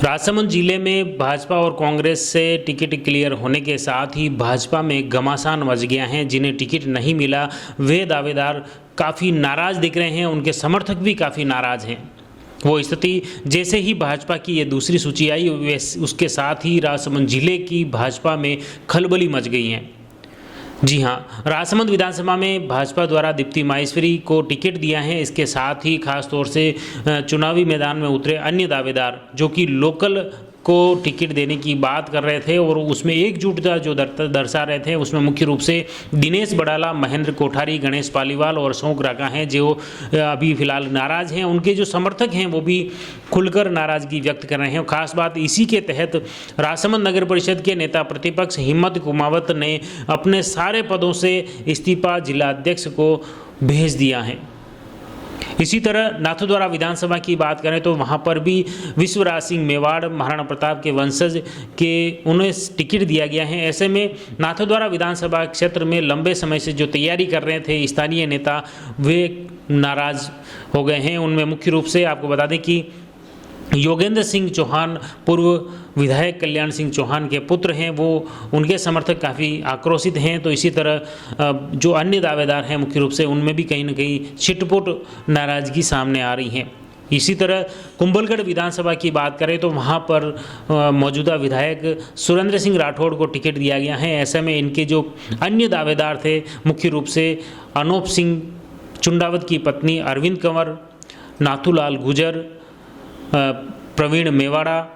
राजसमंद जिले में भाजपा और कांग्रेस से टिकट क्लियर होने के साथ ही भाजपा में घमासान मच गया है। जिन्हें टिकट नहीं मिला वे दावेदार काफ़ी नाराज़ दिख रहे हैं, उनके समर्थक भी काफ़ी नाराज़ हैं। वो स्थिति जैसे ही भाजपा की ये दूसरी सूची आई उसके साथ ही राजसमंद जिले की भाजपा में खलबली मच गई है। जी हाँ, राजसमंद विधानसभा में भाजपा द्वारा दीप्ति माहेश्वरी को टिकट दिया है। इसके साथ ही खास तौर से चुनावी मैदान में उतरे अन्य दावेदार जो कि लोकल को टिकट देने की बात कर रहे थे और उसमें एकजुटता जो दर्शा रहे थे, उसमें मुख्य रूप से दिनेश बड़ाला, महेंद्र कोठारी, गणेश पालीवाल और अशोक राका हैं जो अभी फिलहाल नाराज़ हैं। उनके जो समर्थक हैं वो भी खुलकर नाराज़गी व्यक्त कर रहे हैं। खास बात इसी के तहत राजसमंद नगर परिषद के नेता प्रतिपक्ष हिम्मत कुमावत ने अपने सारे पदों से इस्तीफा जिला अध्यक्ष को भेज दिया है। इसी तरह नाथद्वारा विधानसभा की बात करें तो वहां पर भी विश्वराज सिंह मेवाड़, महाराणा प्रताप के वंशज के उन्हें टिकट दिया गया है। ऐसे में नाथद्वारा विधानसभा क्षेत्र में लंबे समय से जो तैयारी कर रहे थे स्थानीय नेता, वे नाराज हो गए हैं। उनमें मुख्य रूप से आपको बता दें कि योगेंद्र सिंह चौहान पूर्व विधायक कल्याण सिंह चौहान के पुत्र हैं, वो उनके समर्थक काफ़ी आक्रोशित हैं। तो इसी तरह जो अन्य दावेदार हैं मुख्य रूप से उनमें भी कहीं ना कहीं छिटपुट नाराज़गी सामने आ रही है। इसी तरह कुंभलगढ़ विधानसभा की बात करें तो वहाँ पर मौजूदा विधायक सुरेंद्र सिंह राठौड़ को टिकट दिया गया है। ऐसे में इनके जो अन्य दावेदार थे मुख्य रूप से अनूप सिंह चुंडावत की पत्नी अरविंद कंवर, नाथूलाल गुजर, प्रवीण मेवाड़ा,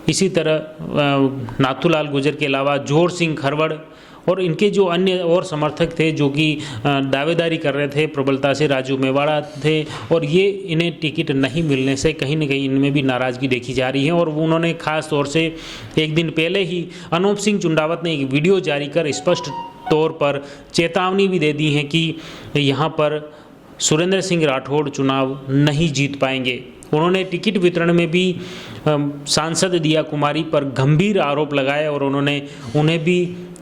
इसी तरह नाथूलाल गुजर के अलावा जोर सिंह खरवड़ और इनके जो अन्य और समर्थक थे जो कि दावेदारी कर रहे थे प्रबलता से, राजू मेवाड़ा थे। और ये इन्हें टिकट नहीं मिलने से कहीं ना कहीं इनमें भी नाराज़गी देखी जा रही है। और उन्होंने खास तौर से एक दिन पहले ही अनूप सिंह चुंडावत ने एक वीडियो जारी कर स्पष्ट तौर पर चेतावनी भी दे दी है कि यहाँ पर सुरेंद्र सिंह राठौड़ चुनाव नहीं जीत पाएंगे। उन्होंने टिकट वितरण में भी सांसद दिया कुमारी पर गंभीर आरोप लगाए और उन्होंने उन्हें भी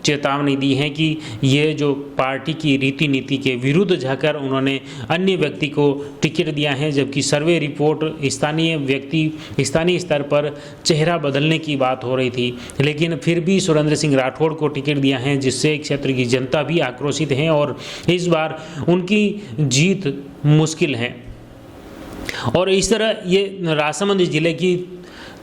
चेतावनी दी है कि ये जो पार्टी की रीति नीति के विरुद्ध जाकर उन्होंने अन्य व्यक्ति को टिकट दिया है, जबकि सर्वे रिपोर्ट स्थानीय स्तर पर चेहरा बदलने की बात हो रही थी। लेकिन फिर भी सुरेंद्र सिंह राठौड़ को टिकट दिया है, जिससे क्षेत्र की जनता भी आक्रोशित है और इस बार उनकी जीत मुश्किल है। और इस तरह ये राजसमंद जिले की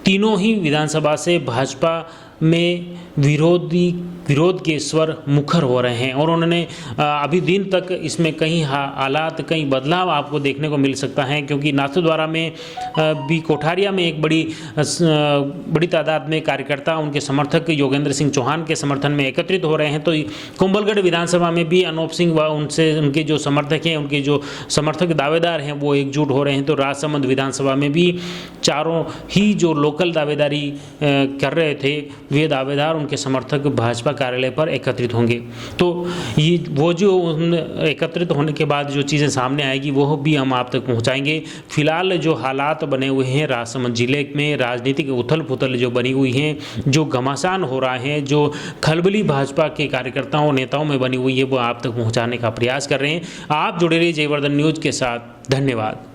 तीनों ही विधानसभा से भाजपा में विरोध के स्वर मुखर हो रहे हैं और उन्होंने अभी दिन तक इसमें कई हालात, कई बदलाव आपको देखने को मिल सकता है। क्योंकि नाथद्वारा में भी कोठारिया में एक बड़ी तादाद में कार्यकर्ता, उनके समर्थक योगेंद्र सिंह चौहान के समर्थन में एकत्रित हो रहे हैं। तो कुंभलगढ़ विधानसभा में भी अनूप सिंह व उनके जो समर्थक हैं, उनके जो समर्थक दावेदार हैं वो एकजुट हो रहे हैं। तो राजसमंद विधानसभा में भी चारों ही जो लोकल दावेदारी कर रहे थे वे दावेदार, उनके समर्थक भाजपा कार्यालय पर एकत्रित होंगे। तो ये वो जो एकत्रित होने के बाद जो चीज़ें सामने आएगी वो भी हम आप तक पहुंचाएंगे। फिलहाल जो हालात बने हुए हैं राजसमंद जिले में, राजनीतिक उथल पुथल जो बनी हुई हैं, जो घमासान हो रहा है, जो खलबली भाजपा के कार्यकर्ताओं नेताओं में बनी हुई है, वो आप तक पहुँचाने का प्रयास कर रहे हैं। आप जुड़े रहिए जयवर्धन न्यूज़ के साथ। धन्यवाद।